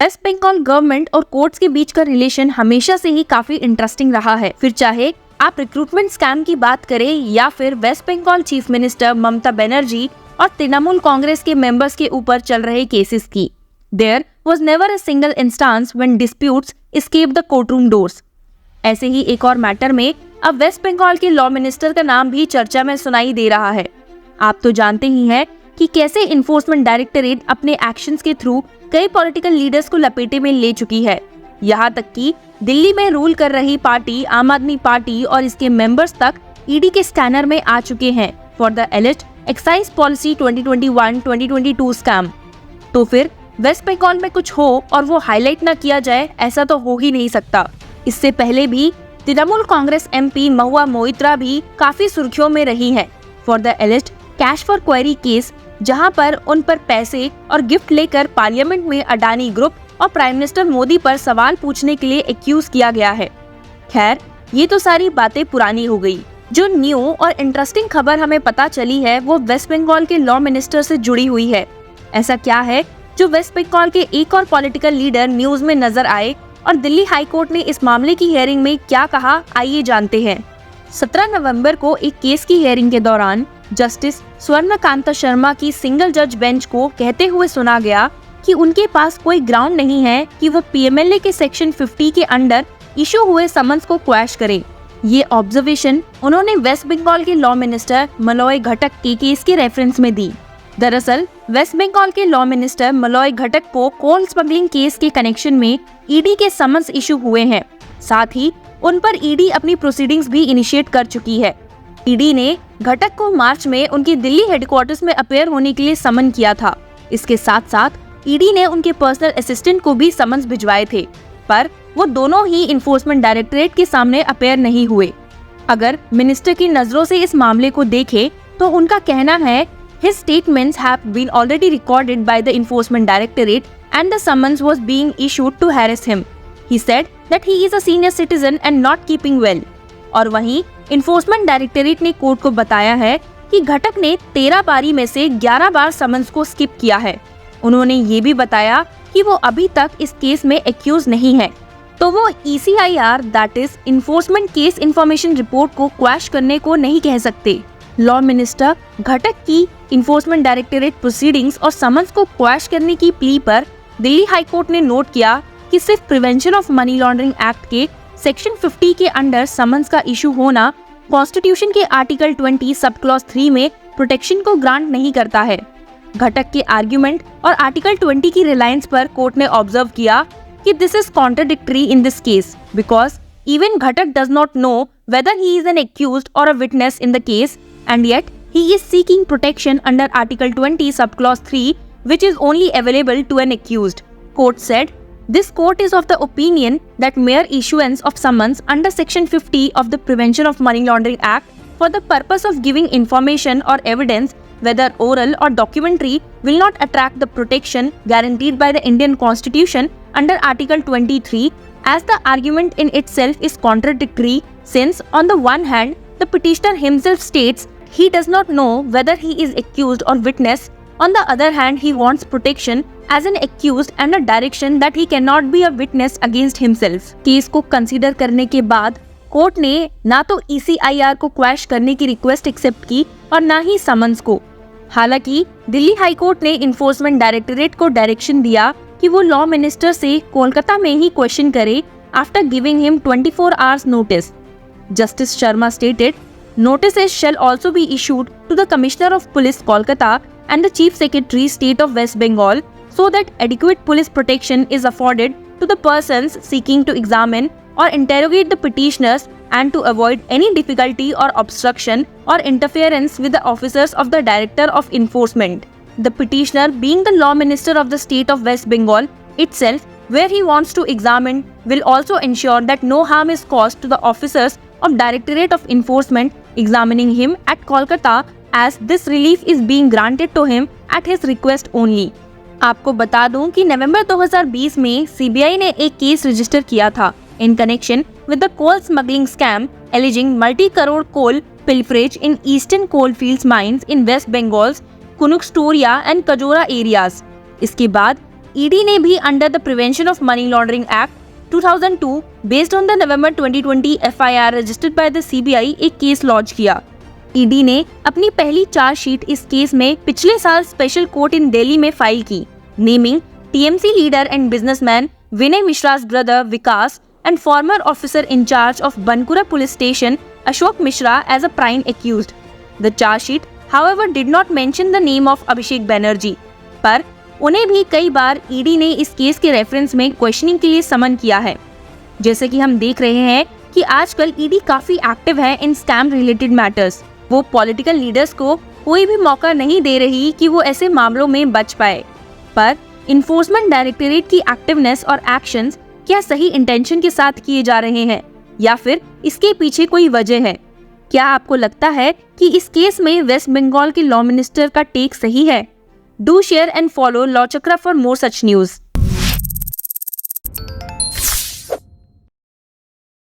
Waste Bengal government और courts के बीच का रिलेशन हमेशा से ही काफी इंटरेस्टिंग रहा है। फिर चाहे आप रिक्रूटमेंट स्कैम की बात करें या फिर waste Bengal chief minister Mamata Banerjee और तृणमूल कांग्रेस के मेंबर्स के ऊपर चल रहे केसेस की, there was never a single instance when disputes escape the courtroom doors. ऐसे ही एक और मैटर में अब वेस्ट बंगाल के लॉ मिनिस्टर का नाम भी चर्चा में सुनाई दे रहा है। आप तो जानते ही हैं कि कैसे इन्फोर्समेंट डायरेक्टरेट अपने एक्शंस के थ्रू कई पॉलिटिकल लीडर्स को लपेटे में ले चुकी है। यहाँ तक कि दिल्ली में रूल कर रही पार्टी आम आदमी पार्टी और इसके मेंबर्स तक ईडी के स्कैनर में आ चुके हैं for the elite excise policy 2021-2022 scam. तो फिर वेस्ट बंगाल में कुछ हो और वो हाईलाइट ना किया जाए, ऐसा तो हो ही नहीं सकता। इससे पहले भी तृणमूल कांग्रेस एमपी महुआ मोइत्रा भी काफी सुर्खियों में रही है for the elite cash for query case, जहां पर उन पर पैसे और गिफ्ट लेकर पार्लियामेंट में अडानी ग्रुप और प्राइम मिनिस्टर मोदी पर सवाल पूछने के लिए एक्यूज किया गया है। खैर, ये तो सारी बातें पुरानी हो गई। जो न्यू और इंटरेस्टिंग खबर हमें पता चली है वो वेस्ट बंगाल के लॉ मिनिस्टर से जुड़ी हुई है। ऐसा क्या है जो वेस्ट बंगाल के एक और पॉलिटिकल लीडर न्यूज में नजर आए और दिल्ली हाई कोर्ट ने इस मामले की हियरिंग में क्या कहा, आइए जानते हैं। 17 नवंबर को एक केस की हियरिंग के दौरान जस्टिस स्वर्णकांता शर्मा की सिंगल जज बेंच को कहते हुए सुना गया कि उनके पास कोई ग्राउंड नहीं है कि वो पीएमएलए के सेक्शन 50 के अंडर इशू हुए समन्स को क्वैश करें। ये ऑब्जर्वेशन उन्होंने वेस्ट बंगाल के लॉ मिनिस्टर मलॉय घटक के केस के रेफरेंस में दी। दरअसल वेस्ट बंगाल के लॉ मिनिस्टर मलॉय घटक को कोल स्मगलिंग केस के कनेक्शन में ईडी के समन्स इशू हुए हैं। साथ ही उन पर ईडी अपनी प्रोसीडिंग्स भी इनिशिएट कर चुकी है। ईडी ने घटक को मार्च में उनके दिल्ली हेडक्वार्टर्स में अपेयर होने के लिए समन किया था। इसके साथ साथ ईडी ने उनके पर्सनल असिस्टेंट को भी समन्स भिजवाए थे, पर वो दोनों ही इन्फोर्समेंट डायरेक्टरेट के सामने अपेयर नहीं हुए। अगर मिनिस्टर की नजरों से इस मामले को देखें तो उनका कहना है his statements have been already recorded by the enforcement directorate and the summons was being issued to harass him. He said that he is a senior citizen and not keeping well. और वहीं enforcement directorate ने court को बताया है कि घटक ने 13 बारी में से 11 बार समन्स को स्किप किया है। उन्होंने ये भी बताया कि वो अभी तक इस केस में एक्यूज नहीं है, तो वो ECIR that is enforcement case information report को क्वैश करने को नहीं कह सकते। लॉ मिनिस्टर घटक की इन्फोर्समेंट डायरेक्टरेट प्रोसीडिंग्स और समन्स को क्वैश करने की प्ली पर दिल्ली हाई कोर्ट ने नोट किया कि सिर्फ prevention of money laundering act के सेक्शन 50 के अंडर समन्स का इशू होना कॉन्स्टिट्यूशन के आर्टिकल 20 सब क्लॉज 3 में प्रोटेक्शन को ग्रांट नहीं करता है। घटक के आर्ग्यूमेंट और आर्टिकल 20 की रिलायंस पर कोर्ट ने ऑब्जर्व किया कि this is contradictory in this case because even Ghatak does not know whether he is an accused or a witness in the case and yet he is seeking protection under Article 20 subclause 3 which is only available to an accused. Court said, this court is of the opinion that mere issuance of summons under Section 50 of the Prevention of Money Laundering Act for the purpose of giving information or evidence, whether oral or documentary, will not attract the protection guaranteed by the Indian Constitution under Article 23, as the argument in itself is contradictory since on the one hand the petitioner himself states he does not know whether he is accused or witness. On the other hand, he wants protection as an accused and a direction that he cannot be a witness against himself. Case को consider करने के बाद court ने ना तो ECIR को quash करने की रिक्वेस्ट एक्सेप्ट की और ना ही समन्स को। हालांकि दिल्ली हाई कोर्ट ने इन्फोर्समेंट डायरेक्टरेट को डायरेक्शन दिया कि वो लॉ मिनिस्टर से कोलकाता में ही क्वेश्चन करे after giving him 24 hours notice. Justice Sharma stated, notices shall also be issued to the Commissioner of Police Kolkata and the Chief Secretary State of West Bengal so that adequate police protection is afforded to the persons seeking to examine or interrogate the petitioners and to avoid any difficulty or obstruction or interference with the officers of the Director of Enforcement. The petitioner, being the Law Minister of the State of West Bengal itself, where he wants to examine, will also ensure that no harm is caused to the officers of Directorate of Enforcement examining him at Kolkata, as this relief is being granted to him at his request only. आपको बता दूं कि नवंबर 2020 में CBI ने एक case register किया था in connection with the coal smuggling scam alleging multi-crore coal pilferage in eastern coalfields mines in West Bengal's Kunukstoria and Kajora areas. इसके बाद ईडी ने भी under the prevention of money laundering act 2002 based on the November 2020 FIR registered by the CBI एक case launch किया। ED ने अपनी पहली chargesheet इस केस में पिछले साल स्पेशल कोर्ट इन दिल्ली में फाइल की, naming TMC leader and businessman Vinay Mishra's brother Vikas and former officer in charge of Bankura police station Ashok Mishra as a prime accused. The charge sheet, however, did not mention the name of Abhishek Banerjee. पर उन्हें भी कई बार ED ने इस case के reference में questioning के लिए समन किया है। जैसे कि हम देख रहे हैं कि आजकल ईडी काफी एक्टिव है इन स्कैम रिलेटेड मैटर्स। वो पॉलिटिकल लीडर्स को कोई भी मौका नहीं दे रही कि वो ऐसे मामलों में बच पाए। पर इन्फोर्समेंट डायरेक्टरेट की एक्टिवनेस और एक्शंस क्या सही इंटेंशन के साथ किए जा रहे हैं या फिर इसके पीछे कोई वजह है? क्या आपको लगता है कि इस केस में वेस्ट बंगाल के लॉ मिनिस्टर का टेक सही है? Do share and follow law chakra for more such news.